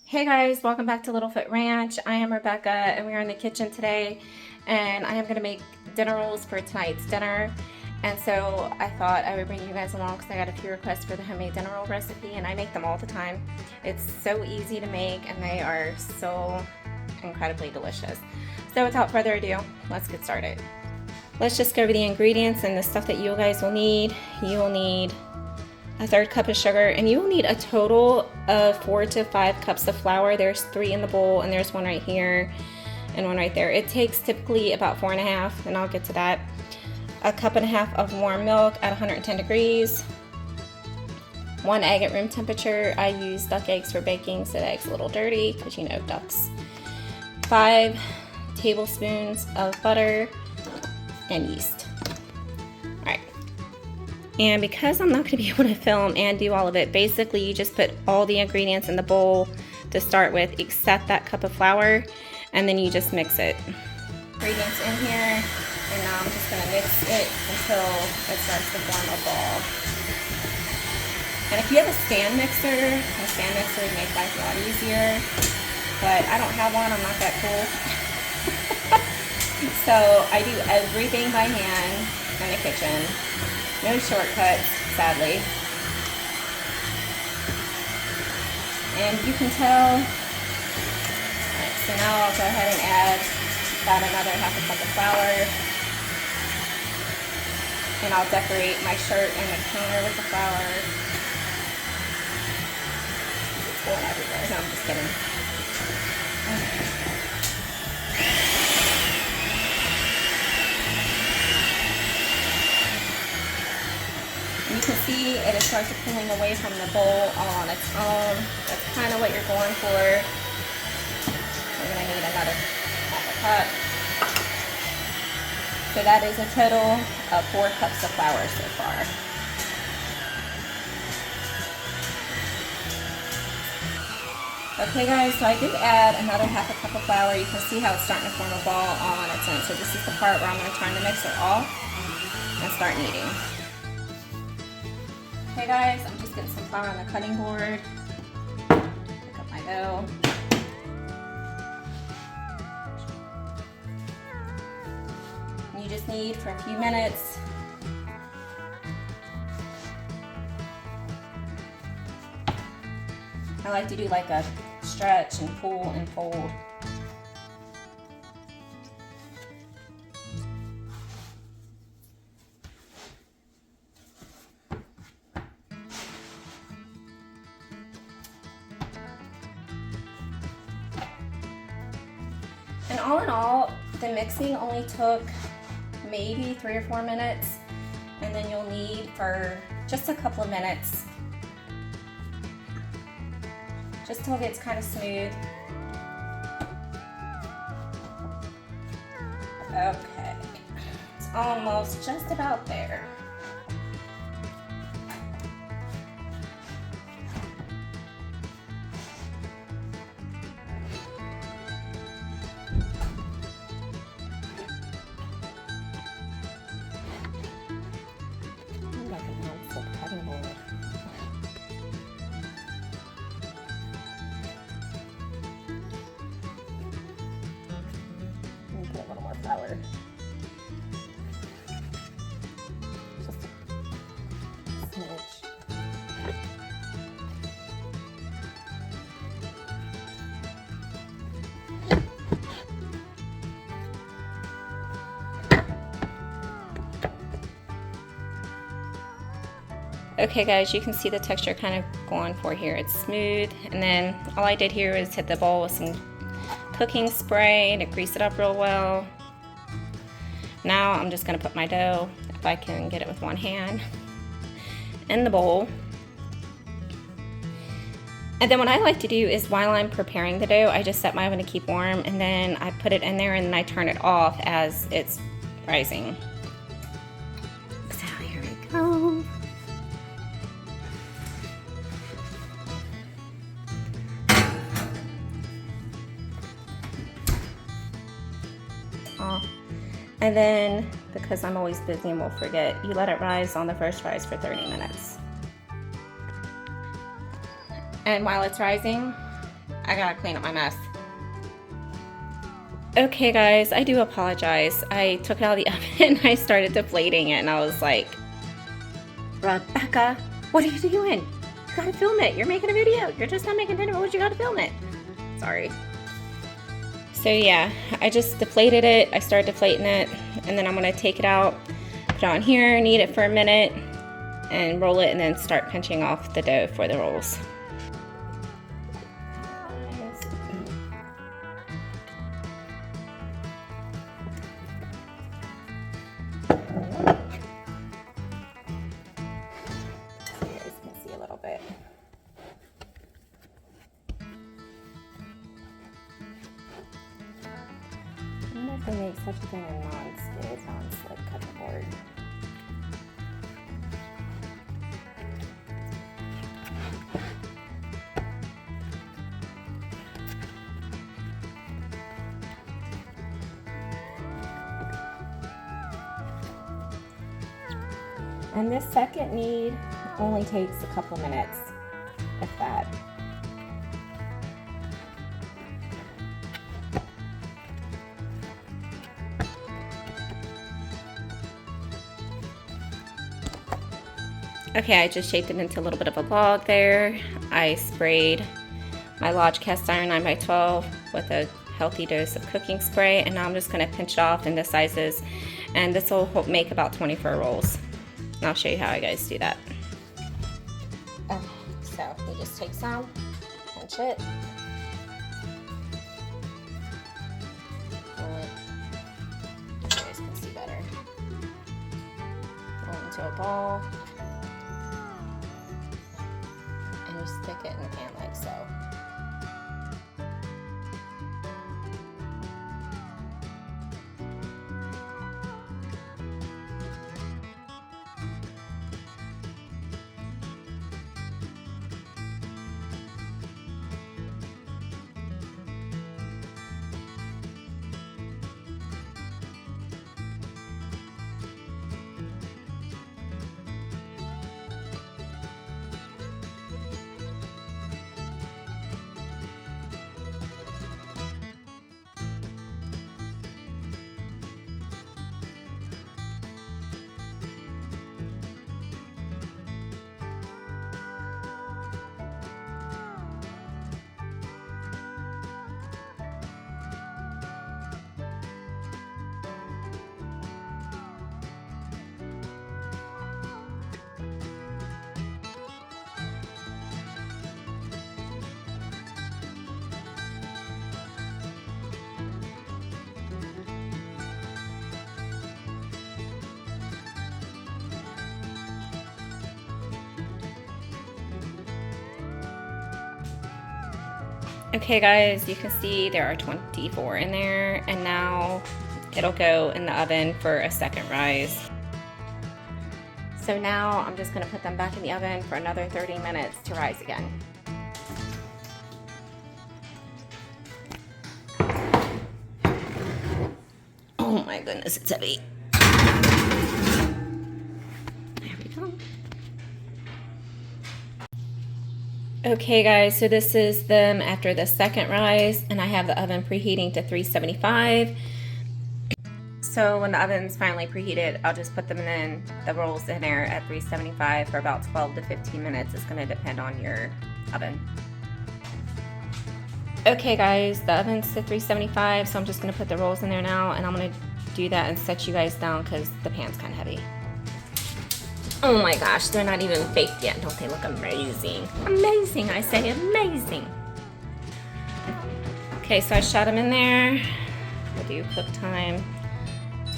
Hey guys, welcome back to Littlefoot Ranch. I am Rebecca and we are in the kitchen today and I am going to make dinner rolls for tonight's dinner. And so I thought I would bring you guys along because I got a few requests for the homemade dinner roll recipe and I make them all the time. It's so easy to make and they are so incredibly delicious. So without further ado, let's get started. Let's just go over the ingredients and the stuff that you guys will need. You will need a 1/3 cup of sugar, and you will need a total of 4 to 5 cups of flour. There's 3 in the bowl, and there's one right here and one right there. It takes typically about 4.5, and I'll get to that. A 1.5 cups of warm milk at 110 degrees. 1 egg at room temperature. I use duck eggs for baking, so the egg's a little dirty because you know ducks. 5 tablespoons of butter and yeast. And because I'm not going to be able to film and do all of it, basically you just put all the ingredients in the bowl to start with, except that cup of flour, and then you just mix it. Ingredients in here, and now I'm just going to mix it until it starts to form a ball. And if you have a stand mixer would make life a lot easier, but I don't have one, I'm not that cool. So I do everything by hand in the kitchen. No shortcuts, sadly. And you can tell. Alright, so now I'll go ahead and add about another 1/2 cup of flour. And I'll decorate my shirt and the counter with the flour. It's going everywhere. No, I'm just kidding. Okay. You can see it starts pulling away from the bowl all on its own. That's kind of what you're going for. We're going to need another 1/2 cup. So that is a total of 4 cups of flour so far. Okay guys, so I did add another 1/2 cup of flour. You can see how it's starting to form a ball all on its own. So this is the part where I'm going to turn the mixer off and start kneading. Okay guys, I'm just getting some flour on the cutting board. Pick up my dough. And you just knead for a few minutes. I like to do like a stretch and pull and fold. And all in all, the mixing only took maybe 3 or 4 minutes, and then you'll knead for just a couple of minutes, just till it gets kind of smooth. Okay, it's almost just about there. Put a little more flour. Just a smidge. Okay guys, you can see the texture kind of going for here. It's smooth, and then all I did here was hit the bowl with some cooking spray to grease it up real well. Now I'm just going to put my dough, if I can get it with one hand, in the bowl. And then what I like to do is while I'm preparing the dough, I just set my oven to keep warm, and then I put it in there and then I turn it off as it's rising. So here we go. And then, because I'm always busy and will forget, you let it rise on the first rise for 30 minutes. And while it's rising, I gotta clean up my mess. Okay guys, I do apologize. I took it out of the oven and I started deflating it and I was like, Rebecca, what are you doing? You gotta film it. You're making a video. You're just not making dinner rolls, you gotta film it. Sorry. So yeah, I just deflated it. I started deflating it and then I'm gonna take it out, put it on here, knead it for a minute and roll it and then start pinching off the dough for the rolls. I wonder if they make such a thing in non-skid, non-slip cutting board. And this second knead only takes a couple minutes, if that. Okay, I just shaped it into a little bit of a log there. I sprayed my Lodge cast iron 9x12 with a healthy dose of cooking spray, and now I'm just going to pinch it off into sizes, and this will make about 24 rolls. And I'll show you how I guys do that. Okay, so we just take some, pinch it, roll it. You guys can see better. Roll it into a ball. And you stick it in the pan like so. Okay guys, you can see there are 24 in there, and now it'll go in the oven for a second rise. So now I'm just gonna put them back in the oven for another 30 minutes to rise again. Oh my goodness, it's heavy. There we go. Okay guys, so this is them after the second rise, and I have the oven preheating to 375. So when the oven's finally preheated, I'll just put them in, the rolls in there at 375 for about 12 to 15 minutes. It's going to depend on your oven. Okay guys, the oven's to 375, so I'm just going to put the rolls in there now, and I'm going to do that and set you guys down because the pan's kind of heavy. Oh my gosh, they're not even baked yet. Don't they look amazing? Amazing, I say amazing. Okay, so I shot them in there. We'll do cook time,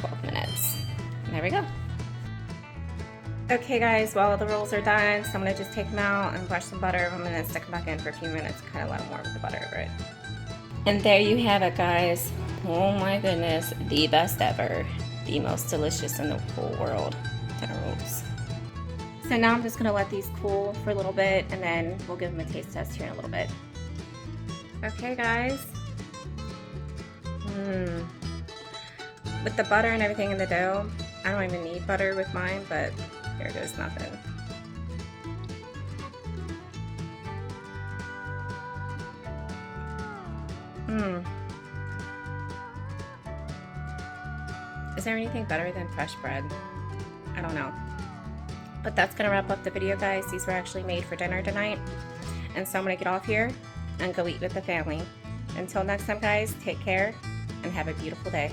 12 minutes. And there we go. Okay guys, while the rolls are done, so I'm gonna just take them out and brush some butter over them and then stick them back in for a few minutes, kind of let them warm with the butter over it. And there you have it guys. Oh my goodness, the best ever. The most delicious in the whole world. Dinner rolls. So now I'm just going to let these cool for a little bit, and then we'll give them a taste test here in a little bit. Okay guys. With the butter and everything in the dough, I don't even need butter with mine, but here goes nothing. Hmm. Is there anything better than fresh bread? I don't know. But that's gonna wrap up the video, guys. These were actually made for dinner tonight. And so I'm gonna get off here and go eat with the family. Until next time, guys, take care and have a beautiful day.